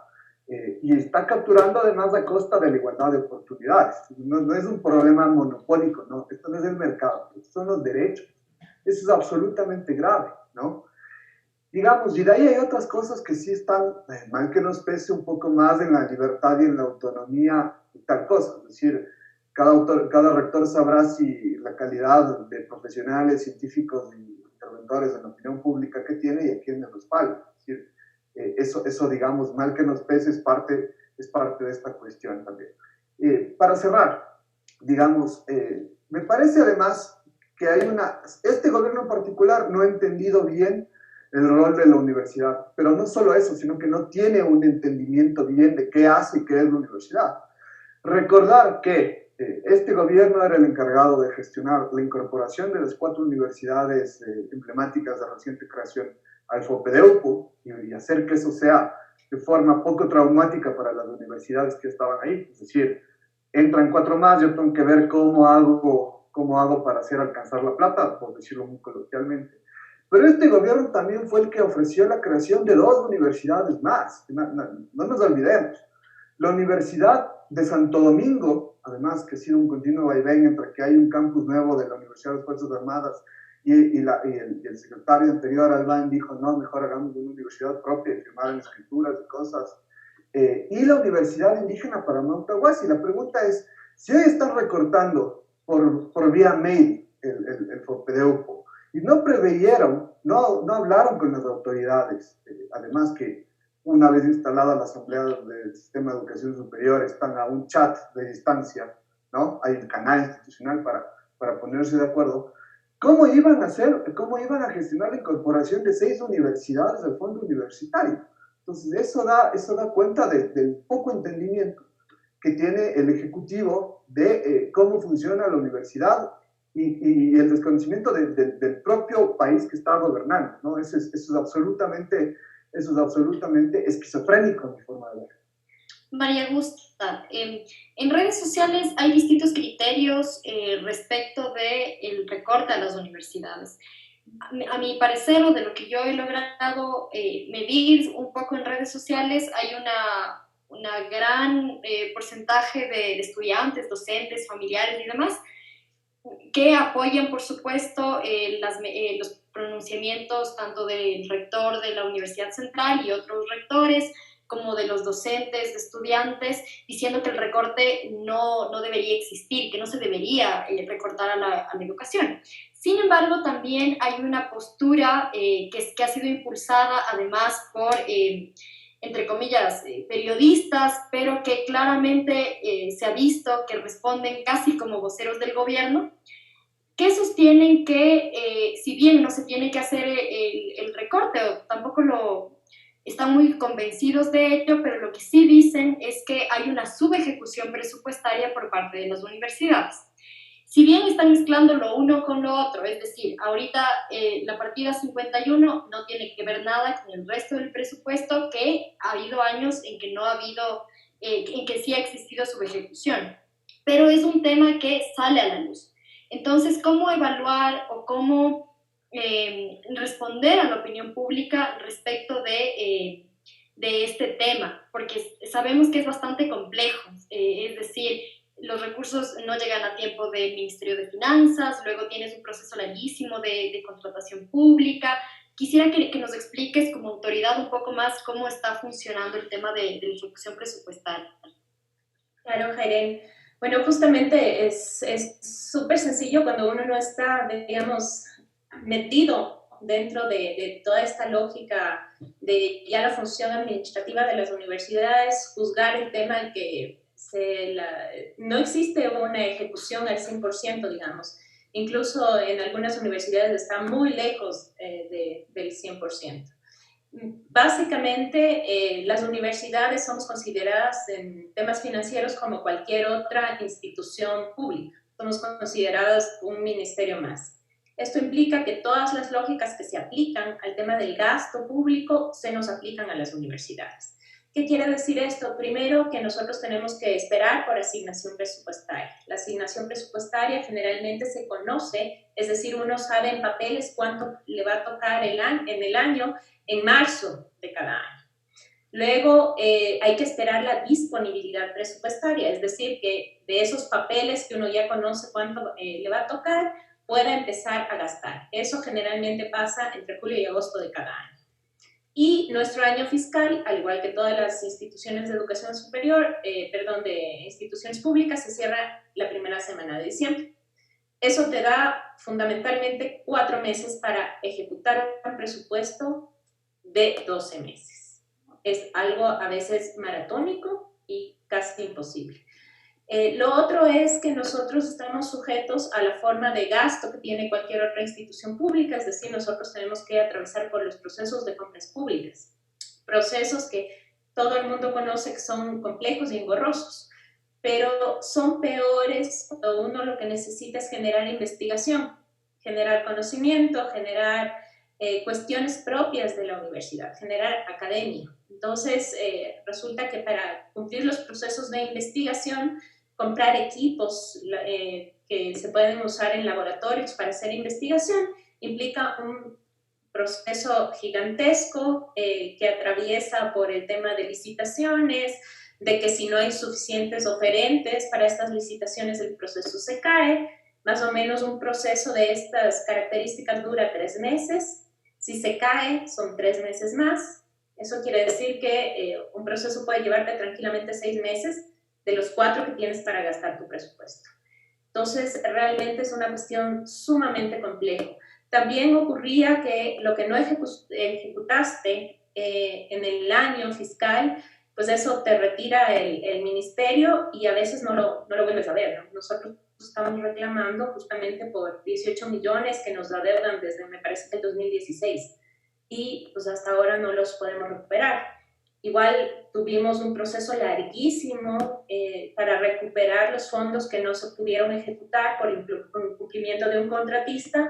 Y está capturando además a costa de la igualdad de oportunidades. No es un problema monopólico, ¿no? Esto no es el mercado, estos son los derechos. Eso es absolutamente grave, ¿no? Digamos, y de ahí hay otras cosas que sí están, mal que nos pese, un poco más en la libertad y en la autonomía y tal cosa. Es decir, cada rector sabrá si la calidad de profesionales, científicos y interventores en la opinión pública que tiene y a quién le respalda. Es decir, eso, digamos, mal que nos pese, es parte de esta cuestión también. Para cerrar, digamos, me parece además que este gobierno en particular no ha entendido bien el rol de la universidad, pero no solo eso, sino que no tiene un entendimiento bien de qué hace y qué es la universidad. Recordar que este gobierno era el encargado de gestionar la incorporación de las 4 universidades emblemáticas de reciente creación al FOPEDEUPO y hacer que eso sea de forma poco traumática para las universidades que estaban ahí. Es decir, entran 4 más, yo tengo que ver cómo hago para hacer alcanzar la plata, por decirlo muy coloquialmente. Pero este gobierno también fue el que ofreció la creación de 2 universidades más. No nos olvidemos. La Universidad de Santo Domingo, además que ha sido un continuo vaivén entre que hay un campus nuevo de la Universidad de las Fuerzas Armadas y el secretario anterior, Albán, dijo, no, mejor hagamos una universidad propia y firmaron escrituras y cosas. Y la Universidad Indígena Paramount-Tahuasi. La pregunta es, si hoy están recortando por vía mail el FOPEDEUPO, y no preveyeron, no hablaron con las autoridades, además que una vez instalada la Asamblea del Sistema de Educación Superior, están a un chat de distancia, ¿no? Hay un canal institucional para ponerse de acuerdo. ¿Cómo iban a gestionar la incorporación de 6 universidades al fondo universitario? Entonces, eso da cuenta del poco entendimiento que tiene el Ejecutivo de cómo funciona la universidad y el desconocimiento del propio país que está gobernando, ¿no? Eso es absolutamente esquizofrénico en mi forma de ver.
María Augusta, en redes sociales hay distintos criterios respecto del recorte a las universidades. A mi parecer, o de lo que yo he logrado medir un poco en redes sociales, hay una gran porcentaje de estudiantes, docentes, familiares y demás que apoyan, por supuesto, los pronunciamientos tanto del rector de la Universidad Central y otros rectores, como de los docentes, de estudiantes, diciendo que el recorte no debería existir, que no se debería recortar a la educación. Sin embargo, también hay una postura que ha sido impulsada además por el entre comillas, periodistas, pero que claramente se ha visto que responden casi como voceros del gobierno, que sostienen que si bien no se tiene que hacer el recorte, o tampoco lo están muy convencidos de ello, pero lo que sí dicen es que hay una subejecución presupuestaria por parte de las universidades. Si bien están mezclando lo uno con lo otro, es decir, ahorita la partida 51 no tiene que ver nada con el resto del presupuesto, que ha habido años en que no ha habido, en que sí ha existido subejecución, pero es un tema que sale a la luz. Entonces, ¿cómo evaluar o cómo responder a la opinión pública respecto de este tema? Porque sabemos que es bastante complejo, es decir, los recursos no llegan a tiempo del Ministerio de Finanzas, luego tienes un proceso larguísimo de contratación pública. Quisiera que nos expliques como autoridad un poco más cómo está funcionando el tema de la ejecución presupuestaria.
Claro, Jairen. Bueno, justamente es súper sencillo cuando uno no está, digamos, metido dentro de toda esta lógica de ya la función administrativa de las universidades, juzgar el tema de que no existe una ejecución al 100%, digamos. Incluso en algunas universidades está muy lejos del 100%. Básicamente, las universidades somos consideradas en temas financieros como cualquier otra institución pública. Somos consideradas un ministerio más. Esto implica que todas las lógicas que se aplican al tema del gasto público se nos aplican a las universidades. ¿Qué quiere decir esto? Primero, que nosotros tenemos que esperar por asignación presupuestaria. La asignación presupuestaria generalmente se conoce, es decir, uno sabe en papeles cuánto le va a tocar en el año en marzo de cada año. Luego hay que esperar la disponibilidad presupuestaria, es decir, que de esos papeles que uno ya conoce cuánto le va a tocar, pueda empezar a gastar. Eso generalmente pasa entre julio y agosto de cada año. Y nuestro año fiscal, al igual que todas las instituciones de educación superior, de instituciones públicas, se cierra la primera semana de diciembre. Eso te da fundamentalmente 4 meses para ejecutar un presupuesto de 12 meses. Es algo a veces maratónico y casi imposible. Lo otro es que nosotros estamos sujetos a la forma de gasto que tiene cualquier otra institución pública, es decir, nosotros tenemos que atravesar por los procesos de compras públicas, procesos que todo el mundo conoce que son complejos y engorrosos, pero son peores cuando uno lo que necesita es generar investigación, generar conocimiento, generar cuestiones propias de la universidad, generar academia. Entonces, resulta que para cumplir los procesos de investigación, comprar equipos que se pueden usar en laboratorios para hacer investigación implica un proceso gigantesco que atraviesa por el tema de licitaciones, de que si no hay suficientes oferentes para estas licitaciones el proceso se cae. Más o menos un proceso de estas características dura 3 meses. Si se cae, son 3 meses más. Eso quiere decir que un proceso puede llevarte tranquilamente 6 meses de los 4 que tienes para gastar tu presupuesto. Entonces, realmente es una cuestión sumamente compleja. También ocurría que lo que no ejecutaste en el año fiscal, pues eso te retira el ministerio y a veces no lo vuelves a ver, ¿no? Nosotros estamos reclamando justamente por 18 millones que nos adeudan desde, me parece que el 2016, y pues hasta ahora no los podemos recuperar. Igual tuvimos un proceso larguísimo para recuperar los fondos que no se pudieron ejecutar por incumplimiento de un contratista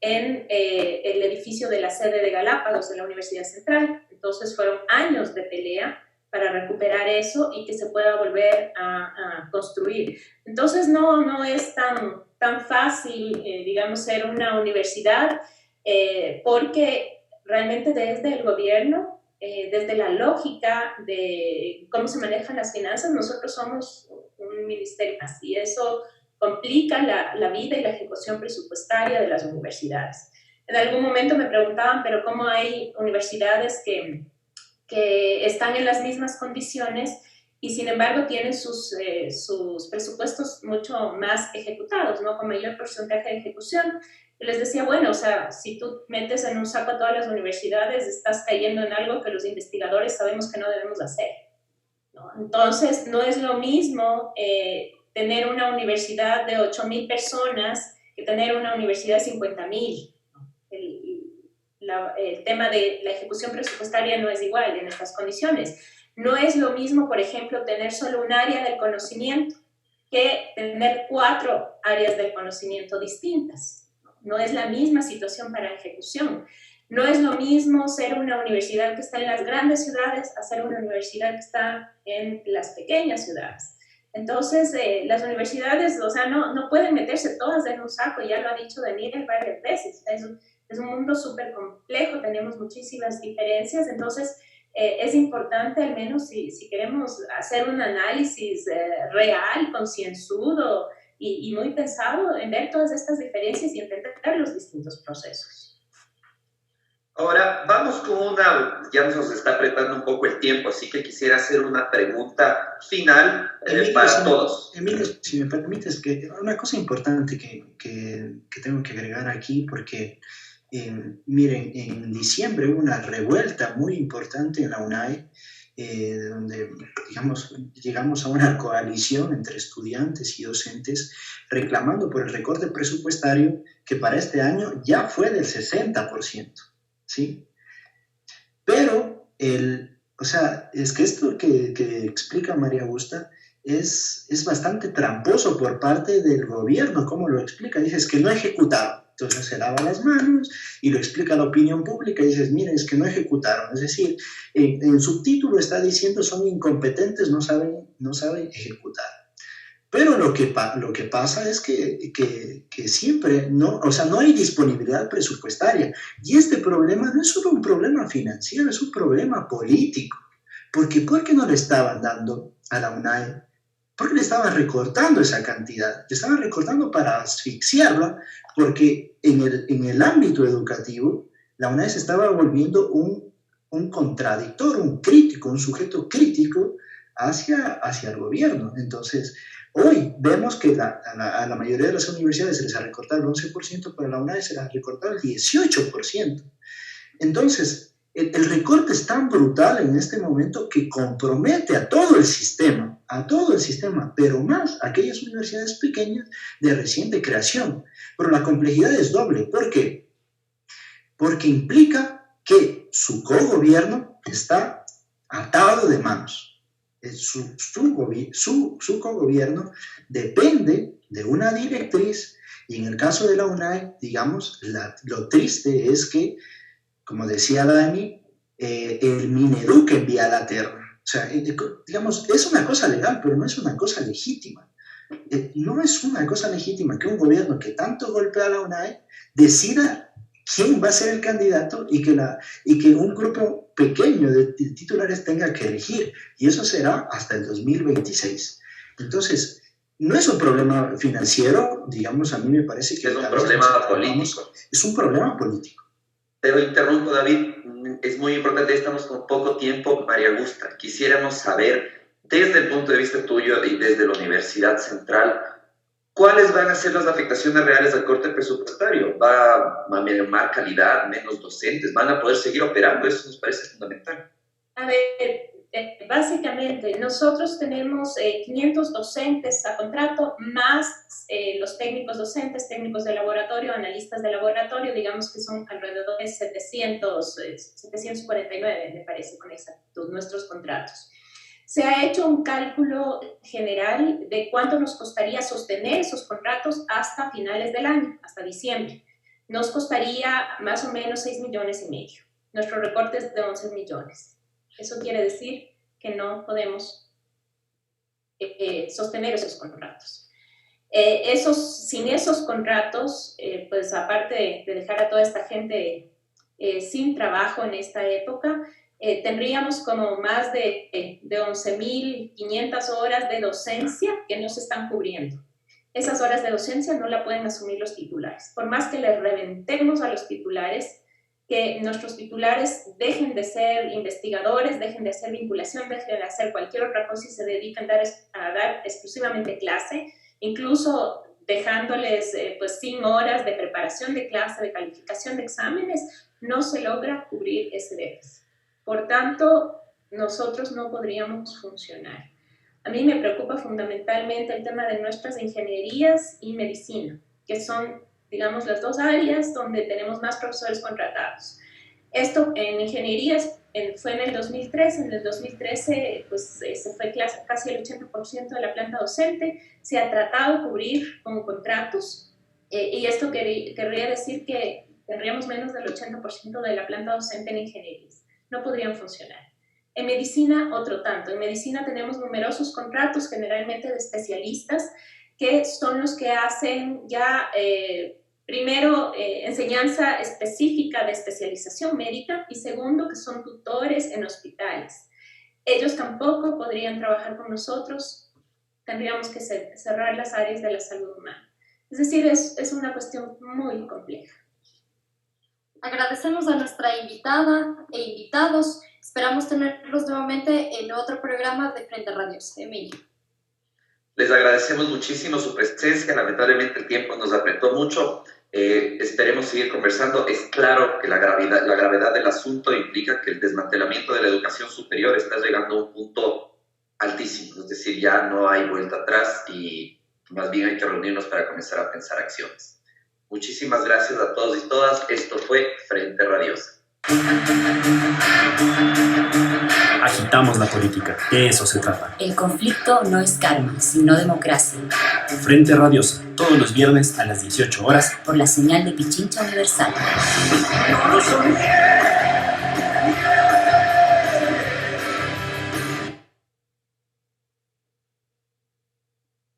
en el edificio de la sede de Galápagos de la Universidad Central. Entonces fueron años de pelea para recuperar eso y que se pueda volver a construir. Entonces no es tan fácil, digamos, ser una universidad porque realmente desde el gobierno, desde la lógica de cómo se manejan las finanzas, nosotros somos un ministerio más y eso complica la vida y la ejecución presupuestaria de las universidades. En algún momento me preguntaban, pero ¿cómo hay universidades que están en las mismas condiciones y sin embargo tienen sus presupuestos mucho más ejecutados, ¿no? Con mayor porcentaje de ejecución? Y les decía, bueno, o sea, si tú metes en un saco a todas las universidades, estás cayendo en algo que los investigadores sabemos que no debemos hacer, ¿no? Entonces, no es lo mismo tener una universidad de 8.000 personas que tener una universidad de 50.000. El tema de la ejecución presupuestaria no es igual en estas condiciones. No es lo mismo, por ejemplo, tener solo un área del conocimiento que tener 4 áreas del conocimiento distintas. No es la misma situación para ejecución. No es lo mismo ser una universidad que está en las grandes ciudades a ser una universidad que está en las pequeñas ciudades. Entonces, las universidades, o sea, no pueden meterse todas en un saco, ya lo ha dicho Daniel varias veces. Es un mundo súper complejo, tenemos muchísimas diferencias, entonces es importante, al menos si queremos hacer un análisis real, concienzudo y muy pensado en ver todas estas diferencias y entender los distintos procesos.
Ahora, vamos con una, ya nos está apretando un poco el tiempo, así que quisiera hacer una pregunta final para todos.
Emilio, si me permites, que una cosa importante que tengo que agregar aquí, porque miren, en diciembre hubo una revuelta muy importante en la UNAE, donde, digamos, llegamos a una coalición entre estudiantes y docentes reclamando por el recorte presupuestario que para este año ya fue del 60%, ¿sí? Pero, o sea, es que esto que explica María Augusta es bastante tramposo por parte del gobierno. ¿Cómo lo explica? Dices que no ejecutaron. Entonces se lava las manos y lo explica a la opinión pública y dices, miren, es que no ejecutaron. Es decir, en subtítulo está diciendo son incompetentes, no saben ejecutar. Pero lo que pasa es que siempre, no, o sea, no hay disponibilidad presupuestaria. Y este problema no es solo un problema financiero, es un problema político. Porque ¿por qué no le estaban dando a la UNAE? ¿Por qué le estaban recortando esa cantidad? Le estaban recortando para asfixiarla, porque en el ámbito educativo, la UNAE se estaba volviendo un contradictor, un crítico, un sujeto crítico hacia el gobierno. Entonces, hoy vemos que a la mayoría de las universidades se les ha recortado el 11%, pero a la UNAE se les ha recortado el 18%. Entonces, el recorte es tan brutal en este momento que compromete a todo el sistema, pero más a aquellas universidades pequeñas de reciente creación. Pero la complejidad es doble. ¿Por qué? Porque implica que su cogobierno está atado de manos. Su cogobierno depende de una directriz y en el caso de la UNAE, digamos, lo triste es que, como decía Dani, el Mineduc envía la terna. O sea, digamos, es una cosa legal, pero no es una cosa legítima. No es una cosa legítima que un gobierno que tanto golpea a la UNAE decida quién va a ser el candidato y que un grupo pequeño de titulares tenga que elegir. Y eso será hasta el 2026. Entonces, no es un problema financiero, digamos, a mí me parece que...
Es un problema político.
Es un problema político.
Pero interrumpo, David, es muy importante, estamos con poco tiempo. María Augusta, quisiéramos saber, desde el punto de vista tuyo y desde la Universidad Central, ¿cuáles van a ser las afectaciones reales del corte presupuestario? ¿Va a mermar calidad, menos docentes? ¿Van a poder seguir operando? Eso nos parece fundamental.
A ver, básicamente nosotros tenemos 500 docentes a contrato, más los técnicos docentes, técnicos de laboratorio, analistas de laboratorio, digamos que son alrededor de 749, me parece con exactitud, nuestros contratos. Se ha hecho un cálculo general de cuánto nos costaría sostener esos contratos hasta finales del año, hasta diciembre. Nos costaría más o menos 6,5 millones. Nuestro recorte es de 11 millones. Eso quiere decir que no podemos sostener esos contratos. Sin esos contratos, pues aparte de dejar a toda esta gente sin trabajo en esta época, tendríamos como más de 11.500 horas de docencia que no se están cubriendo. Esas horas de docencia no la pueden asumir los titulares. Por más que les reventemos a los titulares, que nuestros titulares dejen de ser investigadores, dejen de hacer vinculación, dejen de hacer cualquier otra cosa y se dediquen a dar exclusivamente clase, incluso dejándoles pues sin horas de preparación de clase, de calificación de exámenes, no se logra cubrir ese déficit. Por tanto, nosotros no podríamos funcionar. A mí me preocupa fundamentalmente el tema de nuestras ingenierías y medicina, que son, digamos, las dos áreas donde tenemos más profesores contratados. Esto en ingenierías fue en el 2013, en el 2013 pues, se fue casi el 80% de la planta docente, se ha tratado de cubrir con contratos, y esto querría decir que tendríamos menos del 80% de la planta docente en ingenierías. No podrían funcionar. En medicina, otro tanto. En medicina tenemos numerosos contratos, generalmente de especialistas, que son los que hacen ya, primero, enseñanza específica de especialización médica y segundo, que son tutores en hospitales. Ellos tampoco podrían trabajar con nosotros, tendríamos que cerrar las áreas de la salud humana. Es decir, es una cuestión muy compleja.
Agradecemos a nuestra invitada e invitados. Esperamos tenerlos nuevamente en otro programa de Frente Radiosa. Emilio.
Les agradecemos muchísimo su presencia. Lamentablemente el tiempo nos apretó mucho. Esperemos seguir conversando. Es claro que la gravedad del asunto implica que el desmantelamiento de la educación superior está llegando a un punto altísimo. Es decir, ya no hay vuelta atrás y más bien hay que reunirnos para comenzar a pensar acciones. Muchísimas gracias a todos y todas. Esto fue Frente Radiosa.
Agitamos la política, de eso se trata.
El conflicto no es karma, sino democracia.
Frente Radiosa, todos los viernes a las 18 horas.
Por la señal de Pichincha Universal.
No son